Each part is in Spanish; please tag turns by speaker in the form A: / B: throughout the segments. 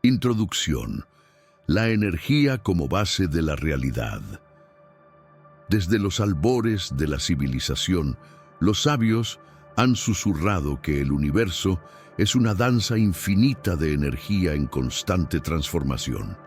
A: Introducción. La energía como base de la realidad. Desde los albores de la civilización, los sabios han susurrado que el universo es una danza infinita de energía en constante transformación.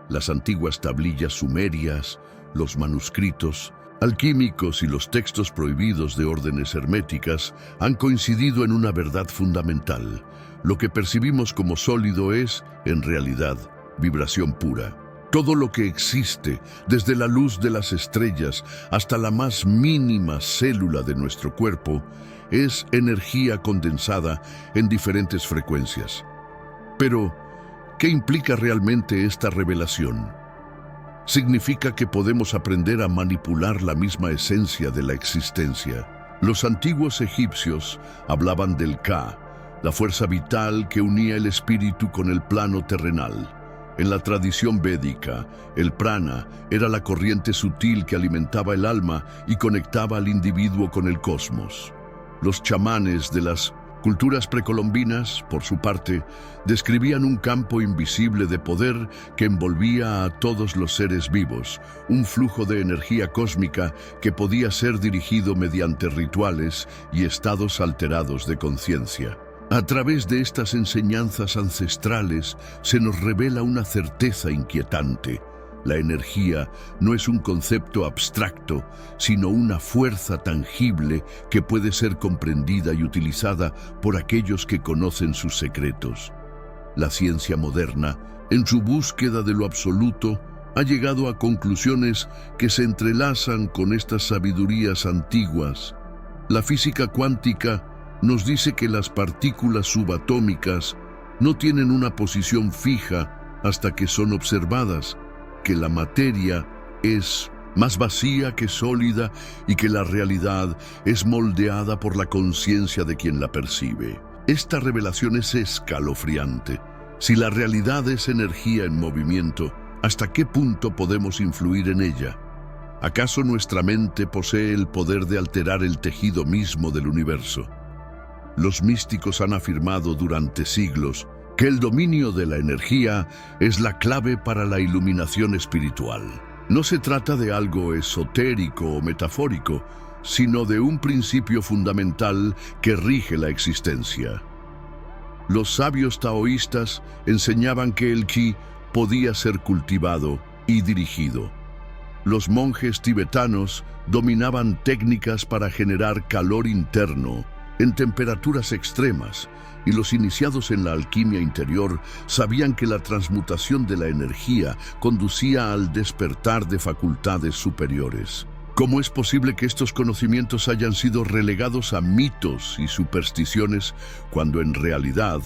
A: Las antiguas tablillas sumerias, los manuscritos alquímicos y los textos prohibidos de órdenes herméticas han coincidido en una verdad fundamental. Lo que percibimos como sólido es, en realidad, vibración pura. Todo lo que existe, desde la luz de las estrellas hasta la más mínima célula de nuestro cuerpo, es energía condensada en diferentes frecuencias. Pero, ¿qué implica realmente esta revelación? Significa que podemos aprender a manipular la misma esencia de la existencia. Los antiguos egipcios hablaban del Ka, la fuerza vital que unía el espíritu con el plano terrenal. En la tradición védica, el prana era la corriente sutil que alimentaba el alma y conectaba al individuo con el cosmos. Los chamanes de las culturas precolombinas, por su parte, describían un campo invisible de poder que envolvía a todos los seres vivos, un flujo de energía cósmica que podía ser dirigido mediante rituales y estados alterados de conciencia. A través de estas enseñanzas ancestrales se nos revela una certeza inquietante. La energía no es un concepto abstracto, sino una fuerza tangible que puede ser comprendida y utilizada por aquellos que conocen sus secretos. La ciencia moderna, en su búsqueda de lo absoluto, ha llegado a conclusiones que se entrelazan con estas sabidurías antiguas. La física cuántica nos dice que las partículas subatómicas no tienen una posición fija hasta que son observadas, que la materia es más vacía que sólida y que la realidad es moldeada por la conciencia de quien la percibe. Esta revelación es escalofriante. Si la realidad es energía en movimiento, ¿hasta qué punto podemos influir en ella? ¿Acaso nuestra mente posee el poder de alterar el tejido mismo del universo? Los místicos han afirmado durante siglos que el dominio de la energía es la clave para la iluminación espiritual. No se trata de algo esotérico o metafórico, sino de un principio fundamental que rige la existencia. Los sabios taoístas enseñaban que el ki podía ser cultivado y dirigido. Los monjes tibetanos dominaban técnicas para generar calor interno en temperaturas extremas, y los iniciados en la alquimia interior sabían que la transmutación de la energía conducía al despertar de facultades superiores. ¿Cómo es posible que estos conocimientos hayan sido relegados a mitos y supersticiones cuando en realidad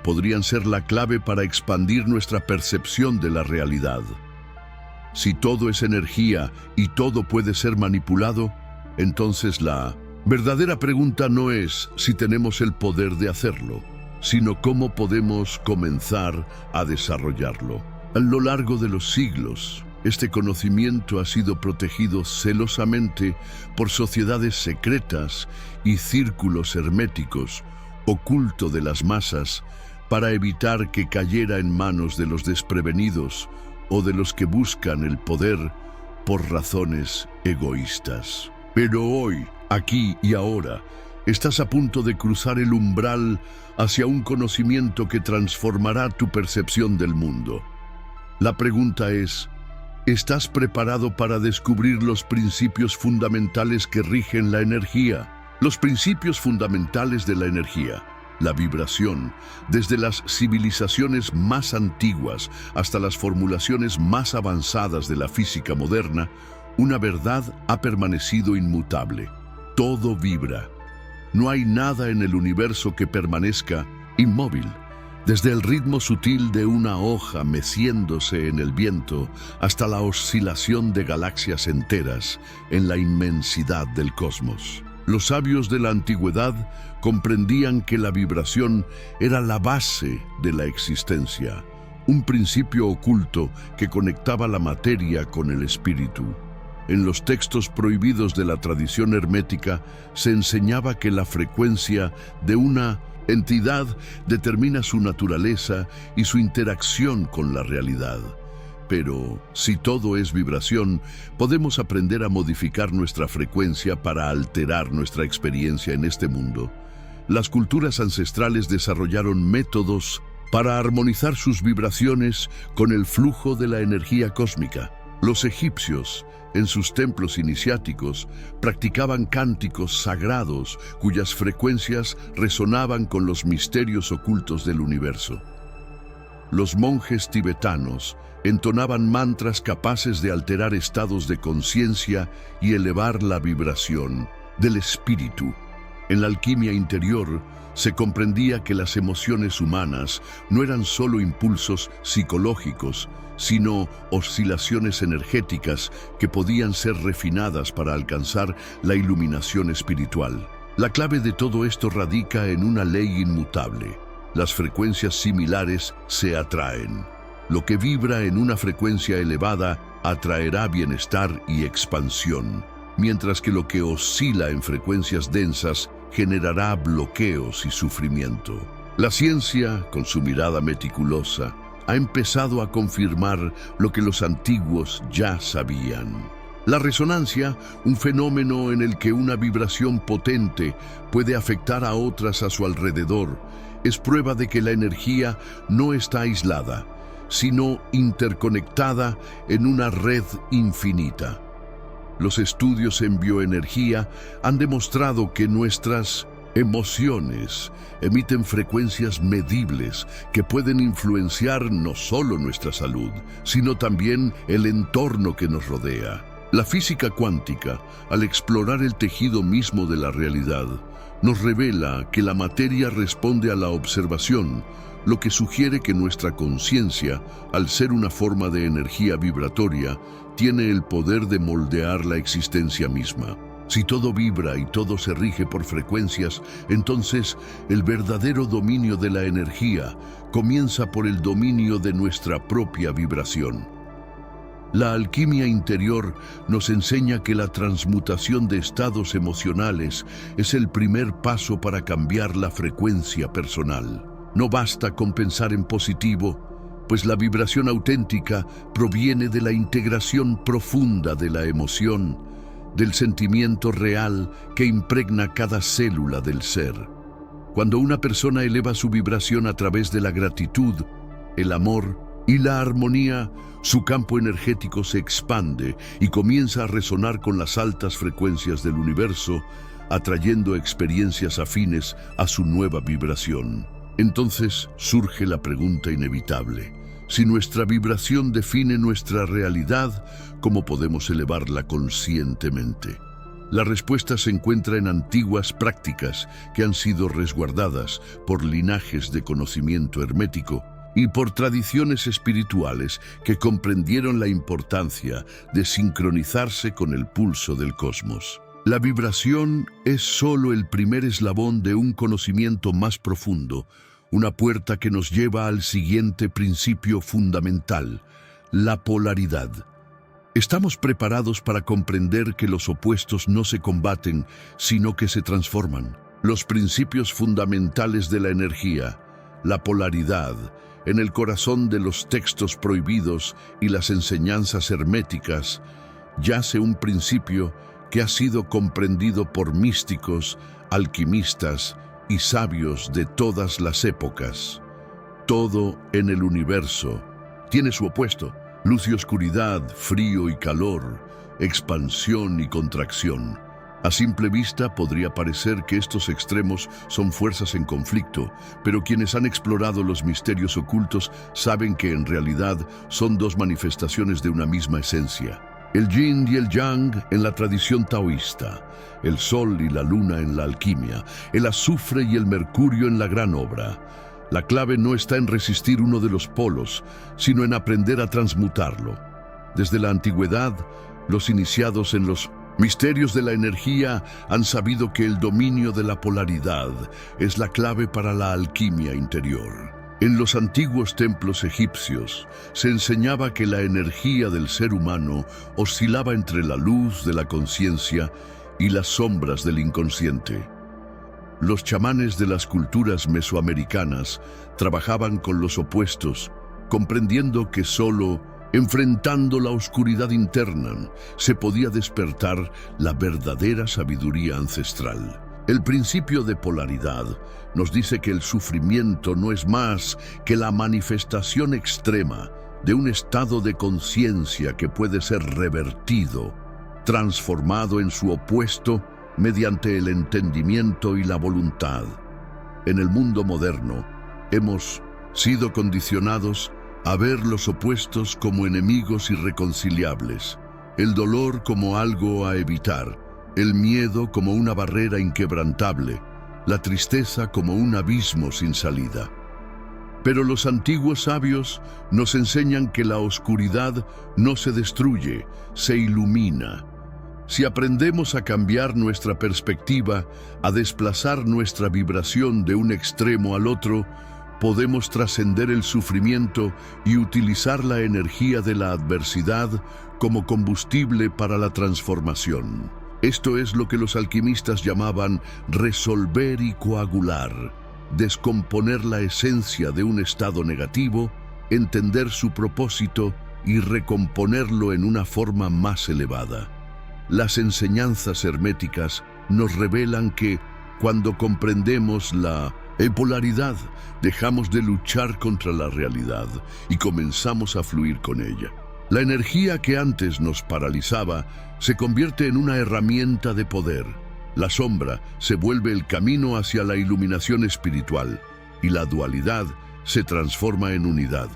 A: podrían ser la clave para expandir nuestra percepción de la realidad? Si todo es energía y todo puede ser manipulado, entonces la verdadera pregunta no es si tenemos el poder de hacerlo, sino cómo podemos comenzar a desarrollarlo. A lo largo de los siglos, este conocimiento ha sido protegido celosamente por sociedades secretas y círculos herméticos, oculto de las masas, para evitar que cayera en manos de los desprevenidos o de los que buscan el poder por razones egoístas. Pero hoy, aquí y ahora, estás a punto de cruzar el umbral hacia un conocimiento que transformará tu percepción del mundo. La pregunta es, ¿estás preparado para descubrir los principios fundamentales que rigen la energía? Los principios fundamentales de la energía, la vibración, desde las civilizaciones más antiguas hasta las formulaciones más avanzadas de la física moderna, una verdad ha permanecido inmutable. Todo vibra. No hay nada en el universo que permanezca inmóvil. Desde el ritmo sutil de una hoja meciéndose en el viento hasta la oscilación de galaxias enteras en la inmensidad del cosmos. Los sabios de la antigüedad comprendían que la vibración era la base de la existencia, un principio oculto que conectaba la materia con el espíritu. En los textos prohibidos de la tradición hermética se enseñaba que la frecuencia de una entidad determina su naturaleza y su interacción con la realidad. Pero, si todo es vibración, podemos aprender a modificar nuestra frecuencia para alterar nuestra experiencia en este mundo. Las culturas ancestrales desarrollaron métodos para armonizar sus vibraciones con el flujo de la energía cósmica. Los egipcios, en sus templos iniciáticos, practicaban cánticos sagrados cuyas frecuencias resonaban con los misterios ocultos del universo. Los monjes tibetanos entonaban mantras capaces de alterar estados de conciencia y elevar la vibración del espíritu. En la alquimia interior se comprendía que las emociones humanas no eran solo impulsos psicológicos, sino oscilaciones energéticas que podían ser refinadas para alcanzar la iluminación espiritual. La clave de todo esto radica en una ley inmutable. Las frecuencias similares se atraen. Lo que vibra en una frecuencia elevada atraerá bienestar y expansión, mientras que lo que oscila en frecuencias densas generará bloqueos y sufrimiento. La ciencia, con su mirada meticulosa, ha empezado a confirmar lo que los antiguos ya sabían. La resonancia, un fenómeno en el que una vibración potente puede afectar a otras a su alrededor, es prueba de que la energía no está aislada, sino interconectada en una red infinita. Los estudios en bioenergía han demostrado que nuestras emociones emiten frecuencias medibles que pueden influenciar no solo nuestra salud, sino también el entorno que nos rodea. La física cuántica, al explorar el tejido mismo de la realidad, nos revela que la materia responde a la observación, lo que sugiere que nuestra conciencia, al ser una forma de energía vibratoria, tiene el poder de moldear la existencia misma. Si todo vibra y todo se rige por frecuencias, entonces el verdadero dominio de la energía comienza por el dominio de nuestra propia vibración. La alquimia interior nos enseña que la transmutación de estados emocionales es el primer paso para cambiar la frecuencia personal. No basta con pensar en positivo, pues la vibración auténtica proviene de la integración profunda de la emoción, del sentimiento real que impregna cada célula del ser. Cuando una persona eleva su vibración a través de la gratitud, el amor y la armonía, su campo energético se expande y comienza a resonar con las altas frecuencias del universo, atrayendo experiencias afines a su nueva vibración. Entonces surge la pregunta inevitable: si nuestra vibración define nuestra realidad, ¿cómo podemos elevarla conscientemente? La respuesta se encuentra en antiguas prácticas que han sido resguardadas por linajes de conocimiento hermético y por tradiciones espirituales que comprendieron la importancia de sincronizarse con el pulso del cosmos. La vibración es solo el primer eslabón de un conocimiento más profundo, una puerta que nos lleva al siguiente principio fundamental: la polaridad. Estamos preparados para comprender que los opuestos no se combaten, sino que se transforman. Los principios fundamentales de la energía, la polaridad, en el corazón de los textos prohibidos y las enseñanzas herméticas, yace un principio que ha sido comprendido por místicos, alquimistas y sabios de todas las épocas. Todo en el universo tiene su opuesto: luz y oscuridad, frío y calor, expansión y contracción. A simple vista podría parecer que estos extremos son fuerzas en conflicto, pero quienes han explorado los misterios ocultos saben que en realidad son dos manifestaciones de una misma esencia. El yin y el yang en la tradición taoísta, el sol y la luna en la alquimia, el azufre y el mercurio en la gran obra. La clave no está en resistir uno de los polos, sino en aprender a transmutarlo. Desde la antigüedad, los iniciados en los misterios de la energía han sabido que el dominio de la polaridad es la clave para la alquimia interior. En los antiguos templos egipcios se enseñaba que la energía del ser humano oscilaba entre la luz de la conciencia y las sombras del inconsciente. Los chamanes de las culturas mesoamericanas trabajaban con los opuestos, comprendiendo que solo enfrentando la oscuridad interna se podía despertar la verdadera sabiduría ancestral. El principio de polaridad nos dice que el sufrimiento no es más que la manifestación extrema de un estado de conciencia que puede ser revertido, transformado en su opuesto mediante el entendimiento y la voluntad. En el mundo moderno, hemos sido condicionados a ver los opuestos como enemigos irreconciliables, el dolor como algo a evitar, el miedo como una barrera inquebrantable, la tristeza como un abismo sin salida. Pero los antiguos sabios nos enseñan que la oscuridad no se destruye, se ilumina. Si aprendemos a cambiar nuestra perspectiva, a desplazar nuestra vibración de un extremo al otro, podemos trascender el sufrimiento y utilizar la energía de la adversidad como combustible para la transformación. Esto es lo que los alquimistas llamaban resolver y coagular, descomponer la esencia de un estado negativo, entender su propósito y recomponerlo en una forma más elevada. Las enseñanzas herméticas nos revelan que, cuando comprendemos la polaridad, dejamos de luchar contra la realidad y comenzamos a fluir con ella. La energía que antes nos paralizaba se convierte en una herramienta de poder. La sombra se vuelve el camino hacia la iluminación espiritual y la dualidad se transforma en unidad.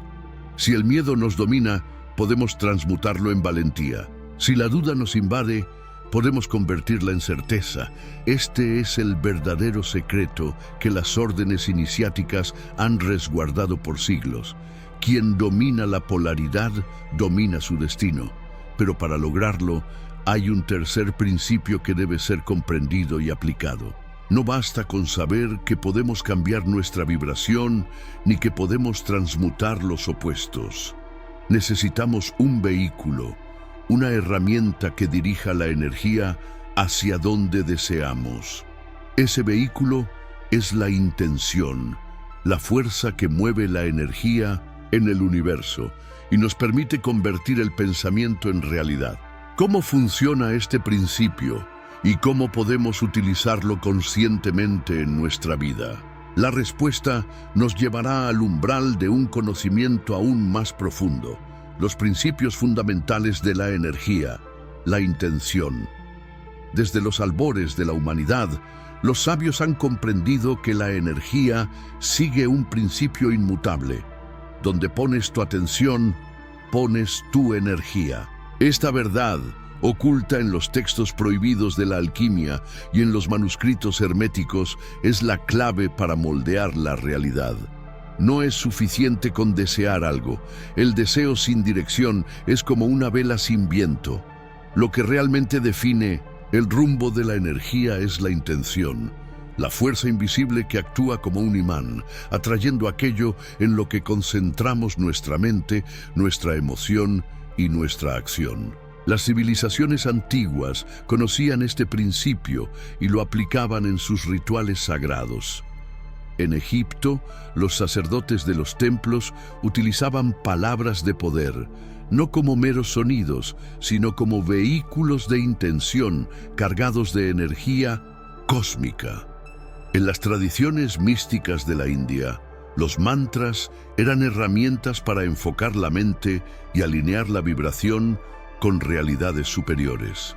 A: Si el miedo nos domina, podemos transmutarlo en valentía. Si la duda nos invade, podemos convertirla en certeza. Este es el verdadero secreto que las órdenes iniciáticas han resguardado por siglos. Quien domina la polaridad, domina su destino. Pero para lograrlo, hay un tercer principio que debe ser comprendido y aplicado. No basta con saber que podemos cambiar nuestra vibración, ni que podemos transmutar los opuestos. Necesitamos un vehículo, una herramienta que dirija la energía hacia donde deseamos. Ese vehículo es la intención, la fuerza que mueve la energía en el universo y nos permite convertir el pensamiento en realidad. ¿Cómo funciona este principio y cómo podemos utilizarlo conscientemente en nuestra vida? La respuesta nos llevará al umbral de un conocimiento aún más profundo. Los principios fundamentales de la energía, la intención. Desde los albores de la humanidad, los sabios han comprendido que la energía sigue un principio inmutable. Donde pones tu atención, pones tu energía. Esta verdad, oculta en los textos prohibidos de la alquimia y en los manuscritos herméticos, es la clave para moldear la realidad. No es suficiente con desear algo. El deseo sin dirección es como una vela sin viento. Lo que realmente define el rumbo de la energía es la intención, la fuerza invisible que actúa como un imán, atrayendo aquello en lo que concentramos nuestra mente, nuestra emoción y nuestra acción. Las civilizaciones antiguas conocían este principio y lo aplicaban en sus rituales sagrados. En Egipto, los sacerdotes de los templos utilizaban palabras de poder, no como meros sonidos, sino como vehículos de intención cargados de energía cósmica. En las tradiciones místicas de la India, los mantras eran herramientas para enfocar la mente y alinear la vibración con realidades superiores.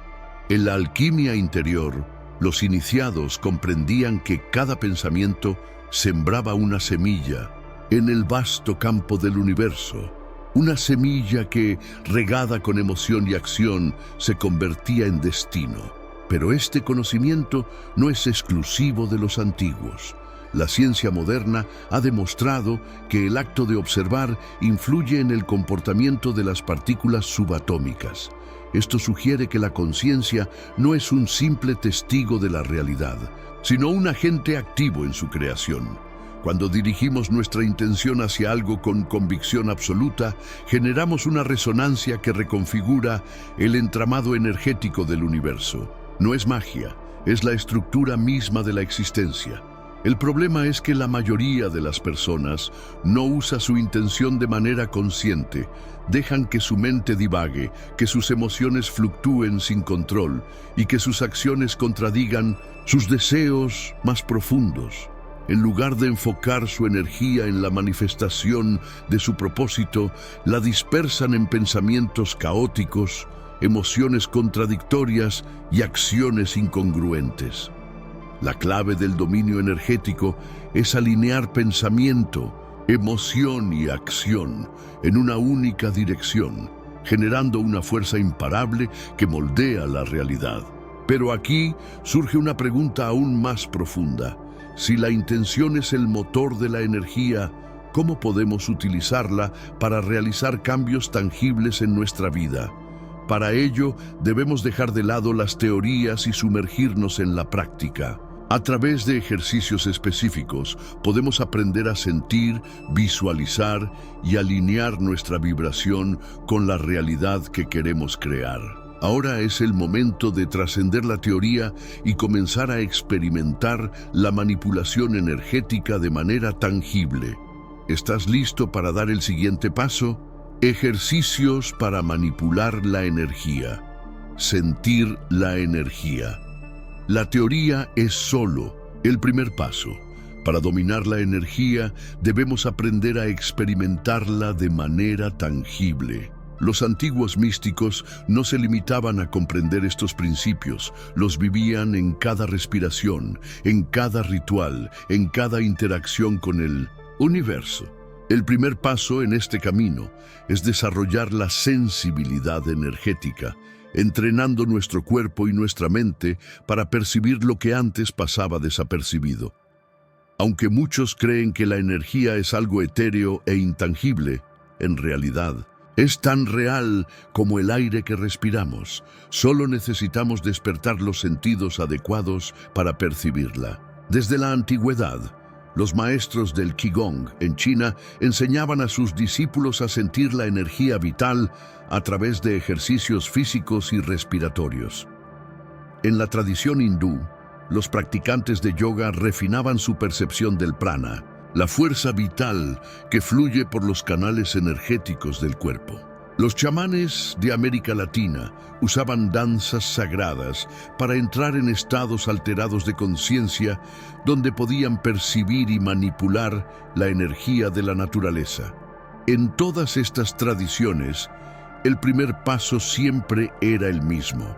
A: En la alquimia interior, los iniciados comprendían que cada pensamiento sembraba una semilla en el vasto campo del universo, una semilla que, regada con emoción y acción, se convertía en destino. Pero este conocimiento no es exclusivo de los antiguos. La ciencia moderna ha demostrado que el acto de observar influye en el comportamiento de las partículas subatómicas. Esto sugiere que la conciencia no es un simple testigo de la realidad, sino un agente activo en su creación. Cuando dirigimos nuestra intención hacia algo con convicción absoluta, generamos una resonancia que reconfigura el entramado energético del universo. No es magia, es la estructura misma de la existencia. El problema es que la mayoría de las personas no usa su intención de manera consciente, dejan que su mente divague, que sus emociones fluctúen sin control y que sus acciones contradigan sus deseos más profundos. En lugar de enfocar su energía en la manifestación de su propósito, la dispersan en pensamientos caóticos, emociones contradictorias y acciones incongruentes. La clave del dominio energético es alinear pensamiento, emoción y acción en una única dirección, generando una fuerza imparable que moldea la realidad. Pero aquí surge una pregunta aún más profunda. Si la intención es el motor de la energía, ¿cómo podemos utilizarla para realizar cambios tangibles en nuestra vida? Para ello, debemos dejar de lado las teorías y sumergirnos en la práctica. A través de ejercicios específicos, podemos aprender a sentir, visualizar y alinear nuestra vibración con la realidad que queremos crear. Ahora es el momento de trascender la teoría y comenzar a experimentar la manipulación energética de manera tangible. ¿Estás listo para dar el siguiente paso? Ejercicios para manipular la energía. Sentir la energía. La teoría es solo el primer paso. Para dominar la energía, debemos aprender a experimentarla de manera tangible. Los antiguos místicos no se limitaban a comprender estos principios, los vivían en cada respiración, en cada ritual, en cada interacción con el universo. El primer paso en este camino es desarrollar la sensibilidad energética, entrenando nuestro cuerpo y nuestra mente para percibir lo que antes pasaba desapercibido. Aunque muchos creen que la energía es algo etéreo e intangible, en realidad es tan real como el aire que respiramos. Solo necesitamos despertar los sentidos adecuados para percibirla. Desde la antigüedad, los maestros del Qigong en China enseñaban a sus discípulos a sentir la energía vital a través de ejercicios físicos y respiratorios. En la tradición hindú, los practicantes de yoga refinaban su percepción del prana, la fuerza vital que fluye por los canales energéticos del cuerpo. Los chamanes de América Latina usaban danzas sagradas para entrar en estados alterados de conciencia donde podían percibir y manipular la energía de la naturaleza. En todas estas tradiciones, el primer paso siempre era el mismo: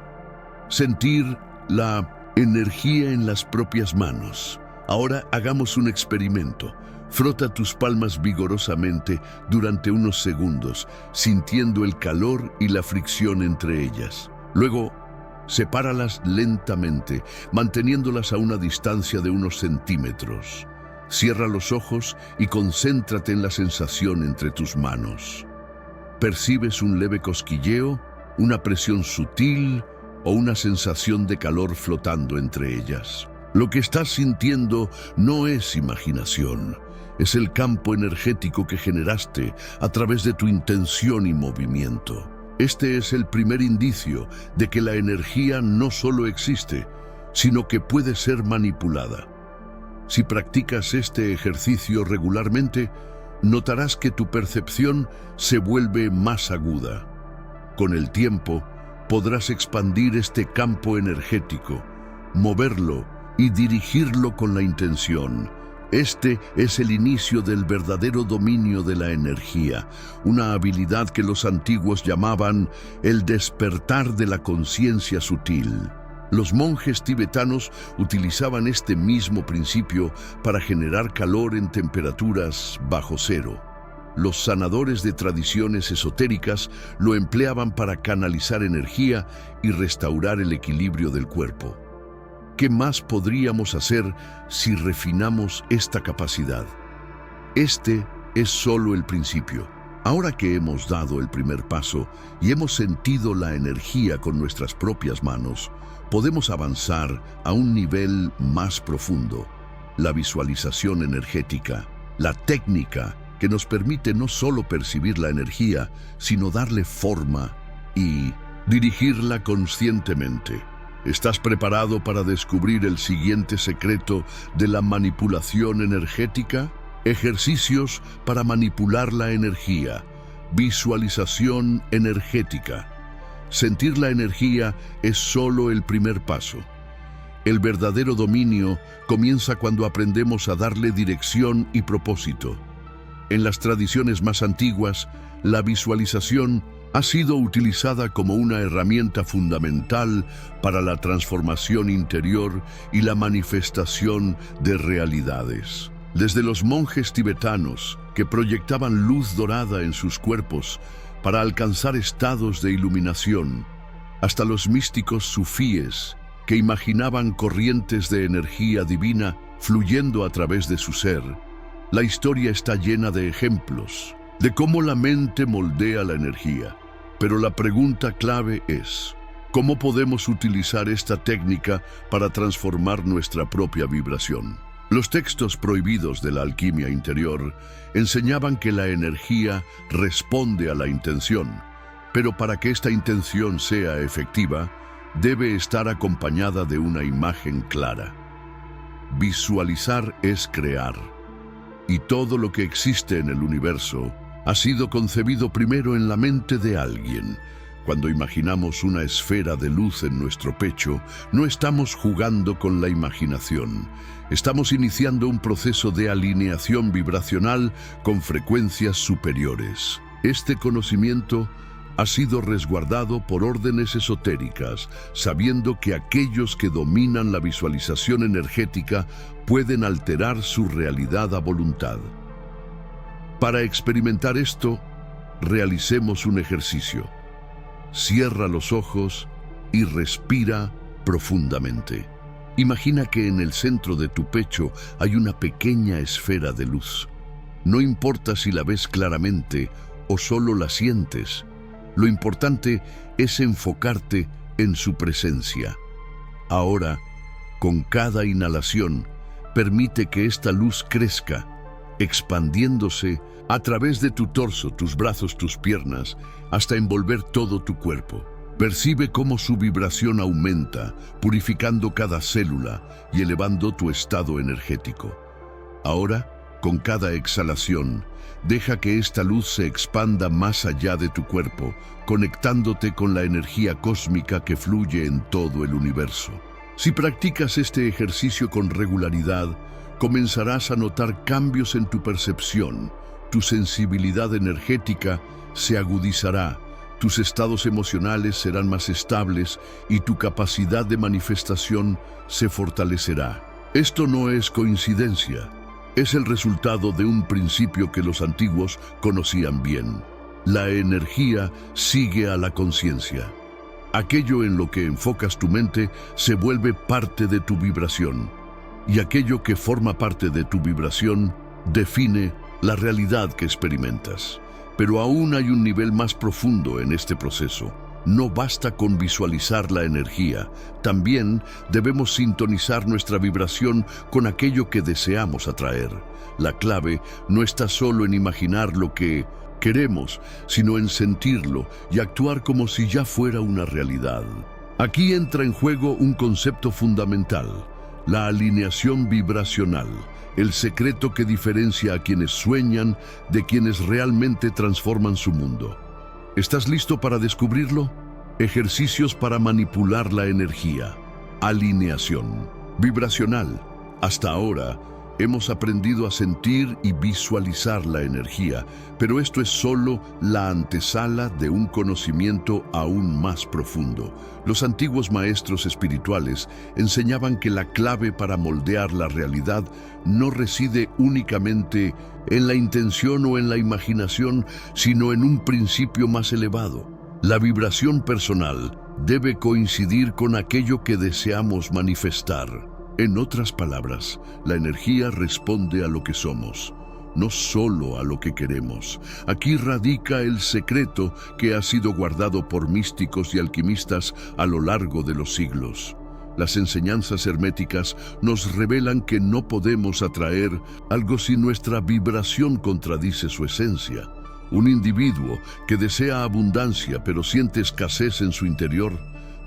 A: sentir la energía en las propias manos. Ahora hagamos un experimento. Frota tus palmas vigorosamente durante unos segundos, sintiendo el calor y la fricción entre ellas. Luego, sepáralas lentamente, manteniéndolas a una distancia de unos centímetros. Cierra los ojos y concéntrate en la sensación entre tus manos. ¿Percibes un leve cosquilleo, una presión sutil o una sensación de calor flotando entre ellas? Lo que estás sintiendo no es imaginación. Es el campo energético que generaste a través de tu intención y movimiento. Este es el primer indicio de que la energía no solo existe, sino que puede ser manipulada. Si practicas este ejercicio regularmente, notarás que tu percepción se vuelve más aguda. Con el tiempo, podrás expandir este campo energético, moverlo y dirigirlo con la intención. Este es el inicio del verdadero dominio de la energía, una habilidad que los antiguos llamaban el despertar de la conciencia sutil. Los monjes tibetanos utilizaban este mismo principio para generar calor en temperaturas bajo cero. Los sanadores de tradiciones esotéricas lo empleaban para canalizar energía y restaurar el equilibrio del cuerpo. ¿Qué más podríamos hacer si refinamos esta capacidad? Este es solo el principio. Ahora que hemos dado el primer paso y hemos sentido la energía con nuestras propias manos, podemos avanzar a un nivel más profundo: la visualización energética, la técnica que nos permite no solo percibir la energía, sino darle forma y dirigirla conscientemente. ¿Estás preparado para descubrir el siguiente secreto de la manipulación energética? Ejercicios para manipular la energía. Visualización energética. Sentir la energía es solo el primer paso. El verdadero dominio comienza cuando aprendemos a darle dirección y propósito. En las tradiciones más antiguas, la visualización ha sido utilizada como una herramienta fundamental para la transformación interior y la manifestación de realidades. Desde los monjes tibetanos, que proyectaban luz dorada en sus cuerpos para alcanzar estados de iluminación, hasta los místicos sufíes, que imaginaban corrientes de energía divina fluyendo a través de su ser, la historia está llena de ejemplos de cómo la mente moldea la energía. Pero la pregunta clave es, ¿cómo podemos utilizar esta técnica para transformar nuestra propia vibración? Los textos prohibidos de la alquimia interior enseñaban que la energía responde a la intención, pero para que esta intención sea efectiva, debe estar acompañada de una imagen clara. Visualizar es crear, y todo lo que existe en el universo ha sido concebido primero en la mente de alguien. Cuando imaginamos una esfera de luz en nuestro pecho, no estamos jugando con la imaginación. Estamos iniciando un proceso de alineación vibracional con frecuencias superiores. Este conocimiento ha sido resguardado por órdenes esotéricas, sabiendo que aquellos que dominan la visualización energética pueden alterar su realidad a voluntad. Para experimentar esto, realicemos un ejercicio. Cierra los ojos y respira profundamente. Imagina que en el centro de tu pecho hay una pequeña esfera de luz. No importa si la ves claramente o solo la sientes. Lo importante es enfocarte en su presencia. Ahora, con cada inhalación, permite que esta luz crezca, expandiéndose a través de tu torso, tus brazos, tus piernas, hasta envolver todo tu cuerpo. Percibe cómo su vibración aumenta, purificando cada célula y elevando tu estado energético. Ahora, con cada exhalación, deja que esta luz se expanda más allá de tu cuerpo, conectándote con la energía cósmica que fluye en todo el universo. Si practicas este ejercicio con regularidad, comenzarás a notar cambios en tu percepción, tu sensibilidad energética se agudizará, tus estados emocionales serán más estables y tu capacidad de manifestación se fortalecerá. Esto no es coincidencia. Es el resultado de un principio que los antiguos conocían bien. La energía sigue a la conciencia. Aquello en lo que enfocas tu mente se vuelve parte de tu vibración, y aquello que forma parte de tu vibración define la realidad que experimentas. Pero aún hay un nivel más profundo en este proceso. No basta con visualizar la energía, también debemos sintonizar nuestra vibración con aquello que deseamos atraer. La clave no está solo en imaginar lo que queremos, sino en sentirlo y actuar como si ya fuera una realidad. Aquí entra en juego un concepto fundamental: la alineación vibracional, el secreto que diferencia a quienes sueñan de quienes realmente transforman su mundo. ¿Estás listo para descubrirlo? Ejercicios para manipular la energía. Alineación vibracional. Hasta ahora, hemos aprendido a sentir y visualizar la energía, pero esto es solo la antesala de un conocimiento aún más profundo. Los antiguos maestros espirituales enseñaban que la clave para moldear la realidad no reside únicamente en la intención o en la imaginación, sino en un principio más elevado. La vibración personal debe coincidir con aquello que deseamos manifestar. En otras palabras, la energía responde a lo que somos, no solo a lo que queremos. Aquí radica el secreto que ha sido guardado por místicos y alquimistas a lo largo de los siglos. Las enseñanzas herméticas nos revelan que no podemos atraer algo si nuestra vibración contradice su esencia. Un individuo que desea abundancia pero siente escasez en su interior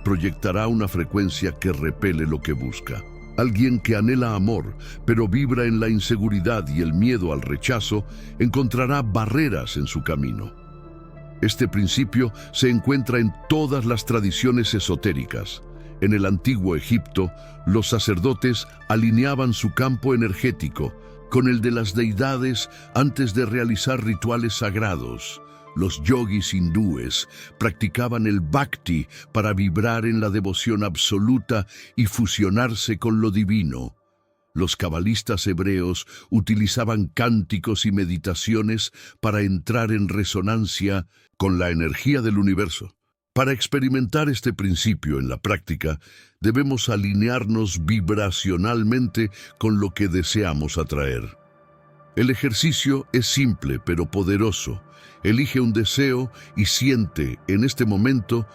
A: proyectará una frecuencia que repele lo que busca. Alguien que anhela amor, pero vibra en la inseguridad y el miedo al rechazo, encontrará barreras en su camino. Este principio se encuentra en todas las tradiciones esotéricas. En el antiguo Egipto, los sacerdotes alineaban su campo energético con el de las deidades antes de realizar rituales sagrados. Los yogis hindúes practicaban el bhakti para vibrar en la devoción absoluta y fusionarse con lo divino. Los cabalistas hebreos utilizaban cánticos y meditaciones para entrar en resonancia con la energía del universo. Para experimentar este principio en la práctica, debemos alinearnos vibracionalmente con lo que deseamos atraer. El ejercicio es simple pero poderoso. Elige un deseo y siente en este momento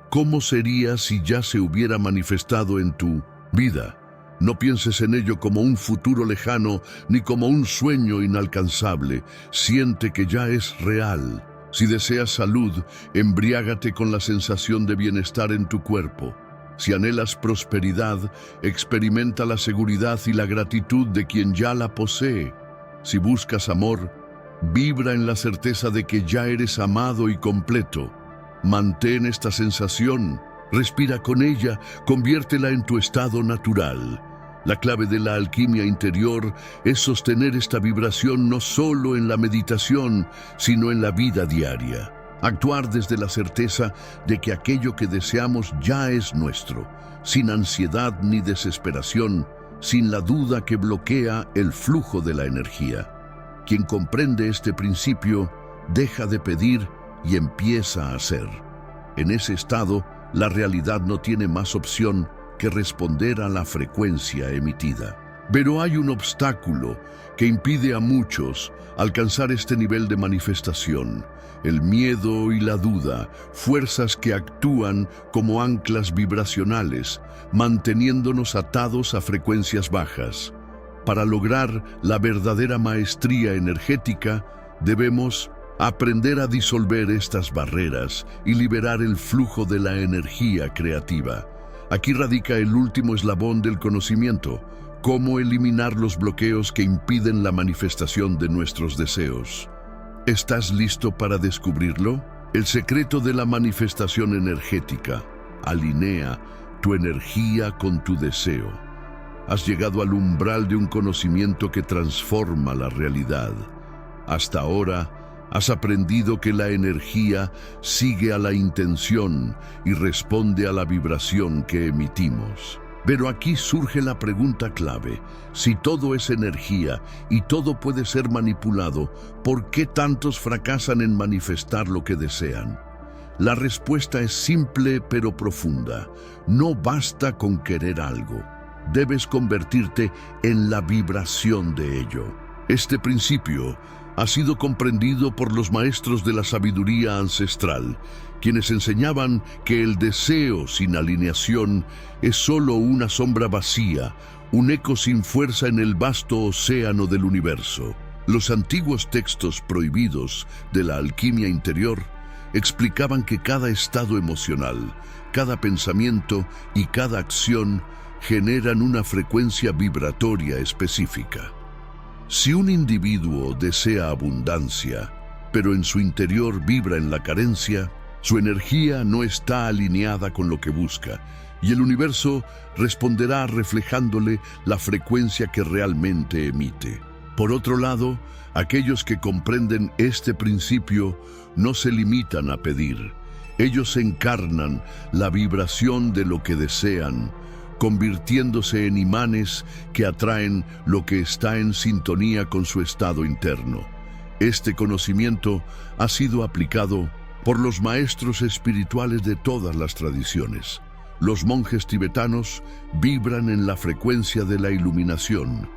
A: cómo sería si ya se hubiera manifestado en tu vida. No pienses en ello como un futuro lejano ni como un sueño inalcanzable. Siente que ya es real. Si deseas salud, embriágate con la sensación de bienestar en tu cuerpo. Si anhelas prosperidad, experimenta la seguridad y la gratitud de quien ya la posee. Si buscas amor, vibra en la certeza de que ya eres amado y completo. Mantén esta sensación, respira con ella, conviértela en tu estado natural. La clave de la alquimia interior es sostener esta vibración no solo en la meditación, sino en la vida diaria. Actuar desde la certeza de que aquello que deseamos ya es nuestro, sin ansiedad ni desesperación, sin la duda que bloquea el flujo de la energía. Quien comprende este principio deja de pedir y empieza a hacer. En ese estado, la realidad no tiene más opción que responder a la frecuencia emitida. Pero hay un obstáculo que impide a muchos alcanzar este nivel de manifestación: el miedo y la duda, fuerzas que actúan como anclas vibracionales, manteniéndonos atados a frecuencias bajas. Para lograr la verdadera maestría energética, debemos aprender a disolver estas barreras y liberar el flujo de la energía creativa. Aquí radica el último eslabón del conocimiento: cómo eliminar los bloqueos que impiden la manifestación de nuestros deseos. ¿Estás listo para descubrirlo? El secreto de la manifestación energética: alinea tu energía con tu deseo. Has llegado al umbral de un conocimiento que transforma la realidad. Hasta ahora, has aprendido que la energía sigue a la intención y responde a la vibración que emitimos. Pero aquí surge la pregunta clave: si todo es energía y todo puede ser manipulado, ¿por qué tantos fracasan en manifestar lo que desean? La respuesta es simple pero profunda. No basta con querer algo. Debes convertirte en la vibración de ello. Este principio ha sido comprendido por los maestros de la sabiduría ancestral, quienes enseñaban que el deseo sin alineación es solo una sombra vacía, un eco sin fuerza en el vasto océano del universo. Los antiguos textos prohibidos de la alquimia interior explicaban que cada estado emocional, cada pensamiento y cada acción generan una frecuencia vibratoria específica. Si un individuo desea abundancia, pero en su interior vibra en la carencia, su energía no está alineada con lo que busca, y el universo responderá reflejándole la frecuencia que realmente emite. Por otro lado, aquellos que comprenden este principio no se limitan a pedir. Ellos encarnan la vibración de lo que desean, convirtiéndose en imanes que atraen lo que está en sintonía con su estado interno. Este conocimiento ha sido aplicado por los maestros espirituales de todas las tradiciones. Los monjes tibetanos vibran en la frecuencia de la iluminación,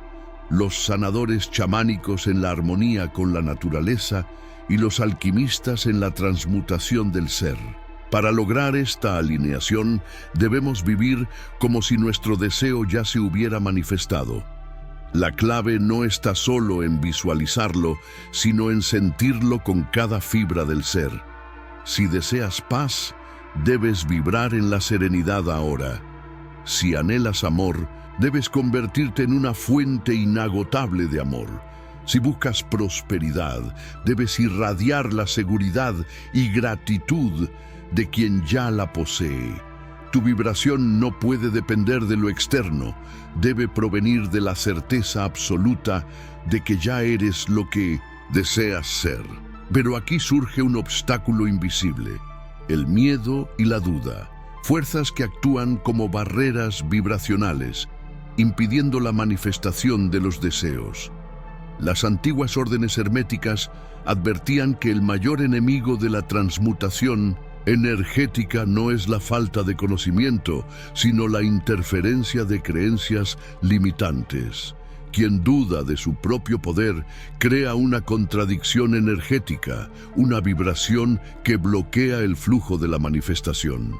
A: los sanadores chamánicos en la armonía con la naturaleza y los alquimistas en la transmutación del ser. Para lograr esta alineación, debemos vivir como si nuestro deseo ya se hubiera manifestado. La clave no está solo en visualizarlo, sino en sentirlo con cada fibra del ser. Si deseas paz, debes vibrar en la serenidad ahora. Si anhelas amor, debes convertirte en una fuente inagotable de amor. Si buscas prosperidad, debes irradiar la seguridad y gratitud de quien ya la posee. Tu vibración no puede depender de lo externo, debe provenir de la certeza absoluta de que ya eres lo que deseas ser. Pero aquí surge un obstáculo invisible: el miedo y la duda, fuerzas que actúan como barreras vibracionales, impidiendo la manifestación de los deseos. Las antiguas órdenes herméticas advertían que el mayor enemigo de la transmutación energética no es la falta de conocimiento, sino la interferencia de creencias limitantes. Quien duda de su propio poder crea una contradicción energética, una vibración que bloquea el flujo de la manifestación.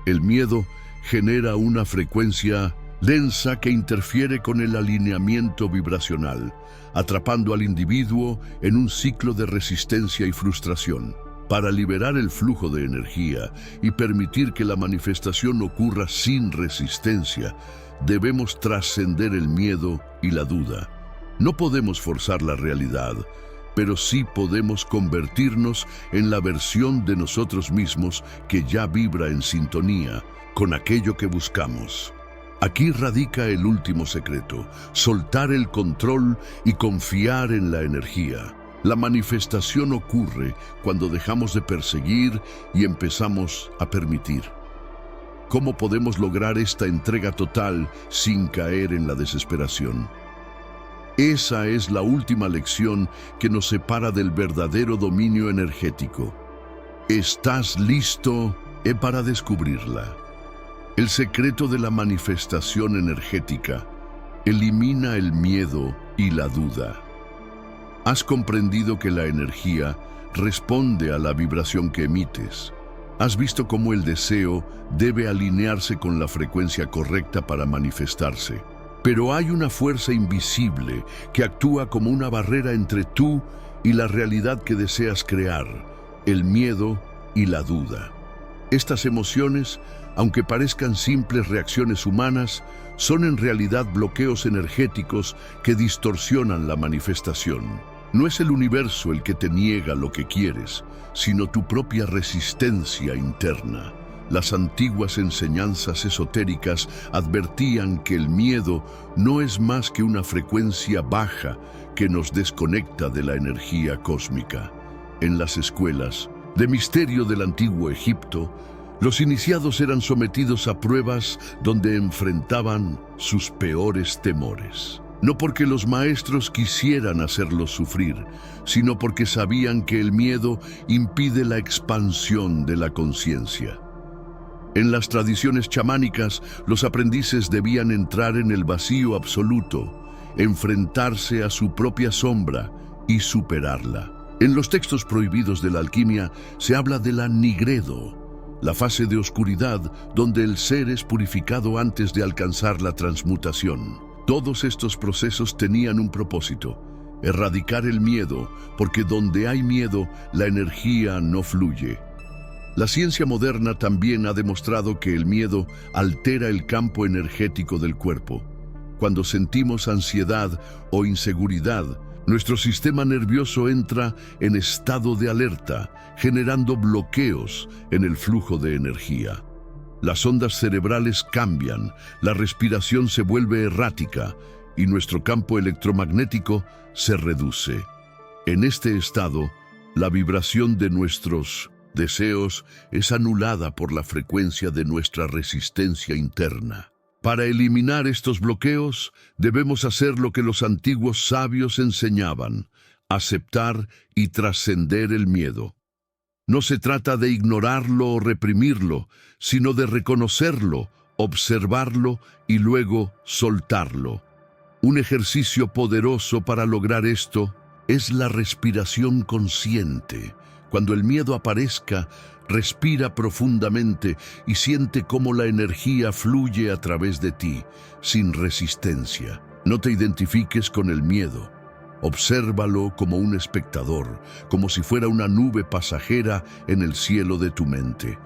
A: El miedo genera una frecuencia densa que interfiere con el alineamiento vibracional, atrapando al individuo en un ciclo de resistencia y frustración. Para liberar el flujo de energía y permitir que la manifestación ocurra sin resistencia, debemos trascender el miedo y la duda. No podemos forzar la realidad, pero sí podemos convertirnos en la versión de nosotros mismos que ya vibra en sintonía con aquello que buscamos. Aquí radica el último secreto: soltar el control y confiar en la energía. La manifestación ocurre cuando dejamos de perseguir y empezamos a permitir. ¿Cómo podemos lograr esta entrega total sin caer en la desesperación? Esa es la última lección que nos separa del verdadero dominio energético. ¿Estás listo para descubrirla? El secreto de la manifestación energética elimina el miedo y la duda. Has comprendido que la energía responde a la vibración que emites. Has visto cómo el deseo debe alinearse con la frecuencia correcta para manifestarse. Pero hay una fuerza invisible que actúa como una barrera entre tú y la realidad que deseas crear: el miedo y la duda. Estas emociones, aunque parezcan simples reacciones humanas, son en realidad bloqueos energéticos que distorsionan la manifestación. No es el universo el que te niega lo que quieres, sino tu propia resistencia interna. Las antiguas enseñanzas esotéricas advertían que el miedo no es más que una frecuencia baja que nos desconecta de la energía cósmica. En las escuelas de misterio del antiguo Egipto, los iniciados eran sometidos a pruebas donde enfrentaban sus peores temores. No porque los maestros quisieran hacerlos sufrir, sino porque sabían que el miedo impide la expansión de la conciencia. En las tradiciones chamánicas, los aprendices debían entrar en el vacío absoluto, enfrentarse a su propia sombra y superarla. En los textos prohibidos de la alquimia se habla de la nigredo, la fase de oscuridad donde el ser es purificado antes de alcanzar la transmutación. Todos estos procesos tenían un propósito: erradicar el miedo, porque donde hay miedo, la energía no fluye. La ciencia moderna también ha demostrado que el miedo altera el campo energético del cuerpo. Cuando sentimos ansiedad o inseguridad, nuestro sistema nervioso entra en estado de alerta, generando bloqueos en el flujo de energía. Las ondas cerebrales cambian, la respiración se vuelve errática y nuestro campo electromagnético se reduce. En este estado, la vibración de nuestros deseos es anulada por la frecuencia de nuestra resistencia interna. Para eliminar estos bloqueos, debemos hacer lo que los antiguos sabios enseñaban: aceptar y trascender el miedo. No se trata de ignorarlo o reprimirlo, sino de reconocerlo, observarlo y luego soltarlo. Un ejercicio poderoso para lograr esto es la respiración consciente. Cuando el miedo aparezca, respira profundamente y siente cómo la energía fluye a través de ti, sin resistencia. No te identifiques con el miedo. Obsérvalo como un espectador, como si fuera una nube pasajera en el cielo de tu mente.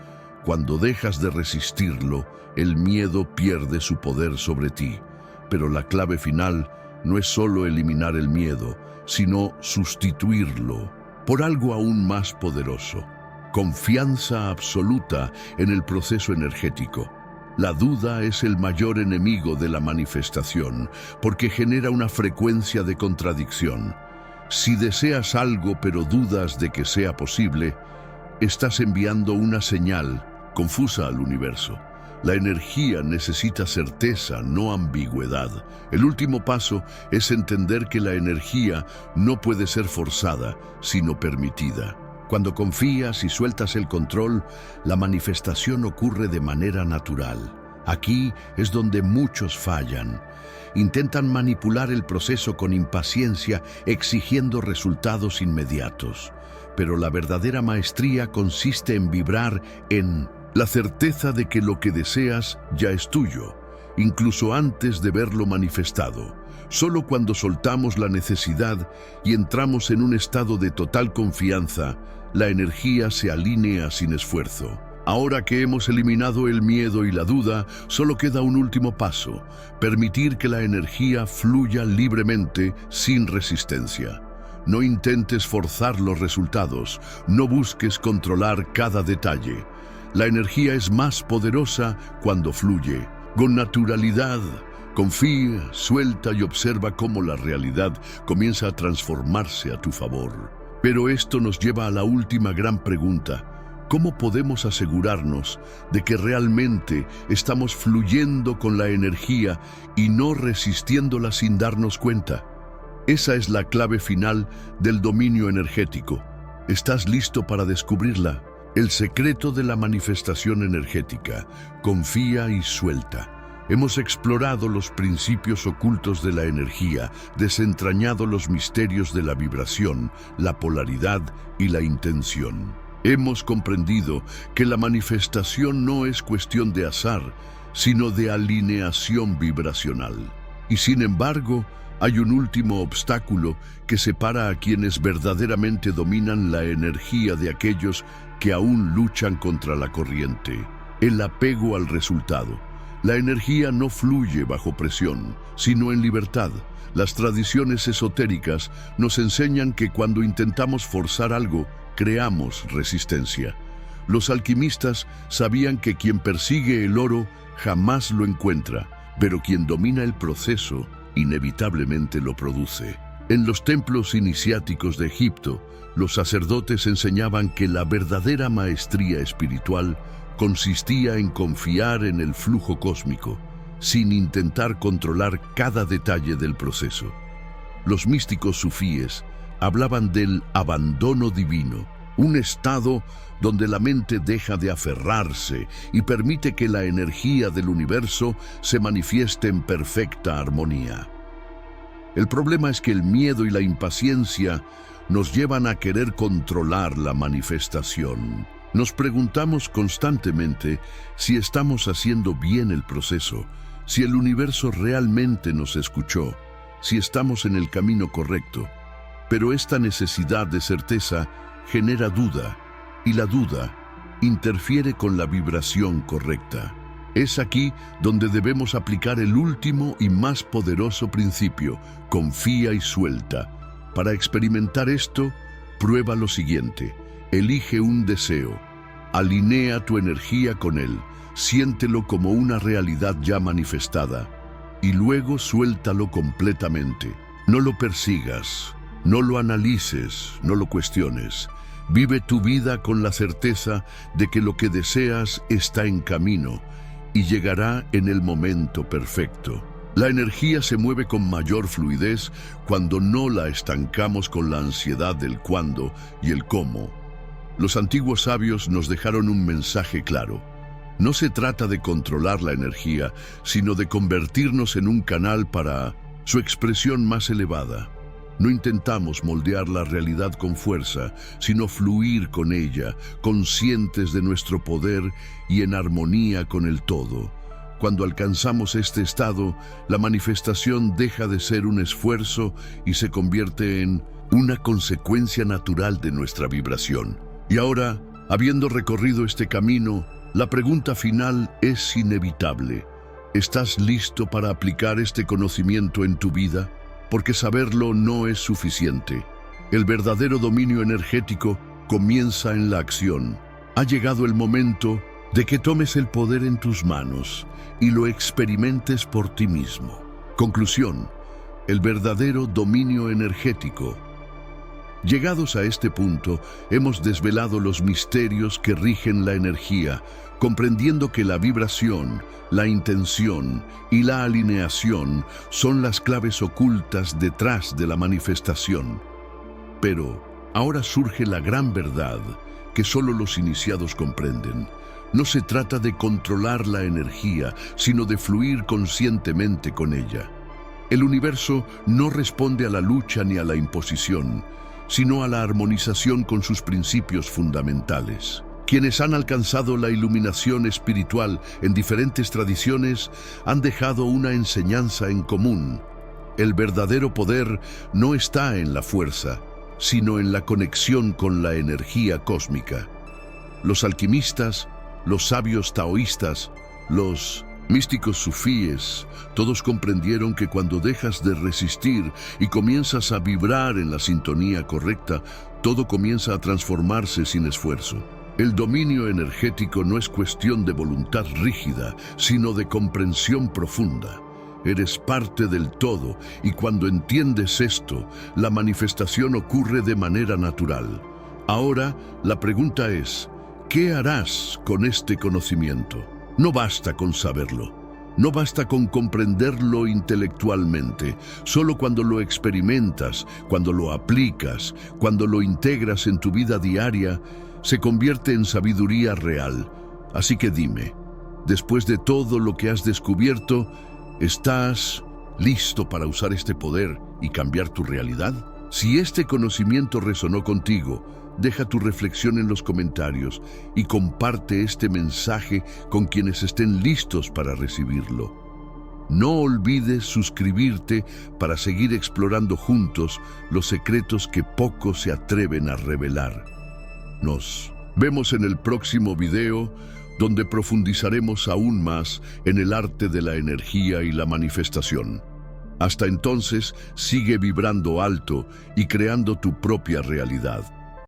A: Cuando dejas de resistirlo, el miedo pierde su poder sobre ti. Pero la clave final no es solo eliminar el miedo, sino sustituirlo por algo aún más poderoso: confianza absoluta en el proceso energético. La duda es el mayor enemigo de la manifestación, porque genera una frecuencia de contradicción. Si deseas algo pero dudas de que sea posible, estás enviando una señal confusa al universo. La energía necesita certeza, no ambigüedad. El último paso es entender que la energía no puede ser forzada, sino permitida. Cuando confías y sueltas el control, la manifestación ocurre de manera natural. Aquí es donde muchos fallan. Intentan manipular el proceso con impaciencia, exigiendo resultados inmediatos. Pero la verdadera maestría consiste en vibrar en la certeza de que lo que deseas ya es tuyo, incluso antes de verlo manifestado. Solo cuando soltamos la necesidad y entramos en un estado de total confianza, la energía se alinea sin esfuerzo. Ahora que hemos eliminado el miedo y la duda, solo queda un último paso: permitir que la energía fluya libremente, sin resistencia. No intentes forzar los resultados, no busques controlar cada detalle. La energía es más poderosa cuando fluye con naturalidad. Confía, suelta y observa cómo la realidad comienza a transformarse a tu favor. Pero esto nos lleva a la última gran pregunta: ¿cómo podemos asegurarnos de que realmente estamos fluyendo con la energía y no resistiéndola sin darnos cuenta? Esa es la clave final del dominio energético. ¿Estás listo para descubrirla? El secreto de la manifestación energética: confía y suelta. Hemos explorado los principios ocultos de la energía, desentrañado los misterios de la vibración, la polaridad y la intención. Hemos comprendido que la manifestación no es cuestión de azar, sino de alineación vibracional. Y sin embargo, hay un último obstáculo que separa a quienes verdaderamente dominan la energía de aquellos que aún luchan contra la corriente: el apego al resultado. La energía no fluye bajo presión, sino en libertad. Las tradiciones esotéricas nos enseñan que cuando intentamos forzar algo, creamos resistencia. Los alquimistas sabían que quien persigue el oro jamás lo encuentra, pero quien domina el proceso inevitablemente lo produce. En los templos iniciáticos de Egipto, los sacerdotes enseñaban que la verdadera maestría espiritual consistía en confiar en el flujo cósmico, sin intentar controlar cada detalle del proceso. Los místicos sufíes hablaban del abandono divino, un estado donde la mente deja de aferrarse y permite que la energía del universo se manifieste en perfecta armonía. El problema es que el miedo y la impaciencia nos llevan a querer controlar la manifestación. Nos preguntamos constantemente si estamos haciendo bien el proceso, si el universo realmente nos escuchó, si estamos en el camino correcto. Pero esta necesidad de certeza genera duda, y la duda interfiere con la vibración correcta. Es aquí donde debemos aplicar el último y más poderoso principio: confía y suelta. Para experimentar esto, prueba lo siguiente: elige un deseo, alinea tu energía con él, siéntelo como una realidad ya manifestada, y luego suéltalo completamente. No lo persigas, no lo analices, no lo cuestiones. Vive tu vida con la certeza de que lo que deseas está en camino y llegará en el momento perfecto. La energía se mueve con mayor fluidez cuando no la estancamos con la ansiedad del cuándo y el cómo. Los antiguos sabios nos dejaron un mensaje claro: no se trata de controlar la energía, sino de convertirnos en un canal para su expresión más elevada. No intentamos moldear la realidad con fuerza, sino fluir con ella, conscientes de nuestro poder y en armonía con el todo. Cuando alcanzamos este estado, la manifestación deja de ser un esfuerzo y se convierte en una consecuencia natural de nuestra vibración. Y ahora, habiendo recorrido este camino, La pregunta final es inevitable. ¿Estás listo para aplicar este conocimiento en tu vida? Porque saberlo no es suficiente. El verdadero dominio energético comienza en la acción. Ha llegado el momento de que tomes el poder en tus manos y lo experimentes por ti mismo. Conclusión: el verdadero dominio energético. Llegados a este punto, hemos desvelado los misterios que rigen la energía, comprendiendo que la vibración, la intención y la alineación son las claves ocultas detrás de la manifestación. Pero ahora surge la gran verdad que solo los iniciados comprenden. No se trata de controlar la energía, sino de fluir conscientemente con ella. El universo no responde a la lucha ni a la imposición, sino a la armonización con sus principios fundamentales. Quienes han alcanzado la iluminación espiritual en diferentes tradiciones han dejado una enseñanza en común. El verdadero poder no está en la fuerza, sino en la conexión con la energía cósmica. Los alquimistas, los sabios taoístas, los místicos sufíes, todos comprendieron que cuando dejas de resistir y comienzas a vibrar en la sintonía correcta, todo comienza a transformarse sin esfuerzo. El dominio energético no es cuestión de voluntad rígida, sino de comprensión profunda. Eres parte del todo, y cuando entiendes esto, la manifestación ocurre de manera natural. Ahora, la pregunta es: ¿qué harás con este conocimiento? No basta con saberlo, no basta con comprenderlo intelectualmente. Solo cuando lo experimentas, cuando lo aplicas, cuando lo integras en tu vida diaria, se convierte en sabiduría real. Así que dime, después de todo lo que has descubierto, ¿estás listo para usar este poder y cambiar tu realidad? Si este conocimiento resonó contigo, deja tu reflexión en los comentarios y comparte este mensaje con quienes estén listos para recibirlo. No olvides suscribirte para seguir explorando juntos los secretos que pocos se atreven a revelar. Nos vemos en el próximo video, donde profundizaremos aún más en el arte de la energía y la manifestación. Hasta entonces, sigue vibrando alto y creando tu propia realidad.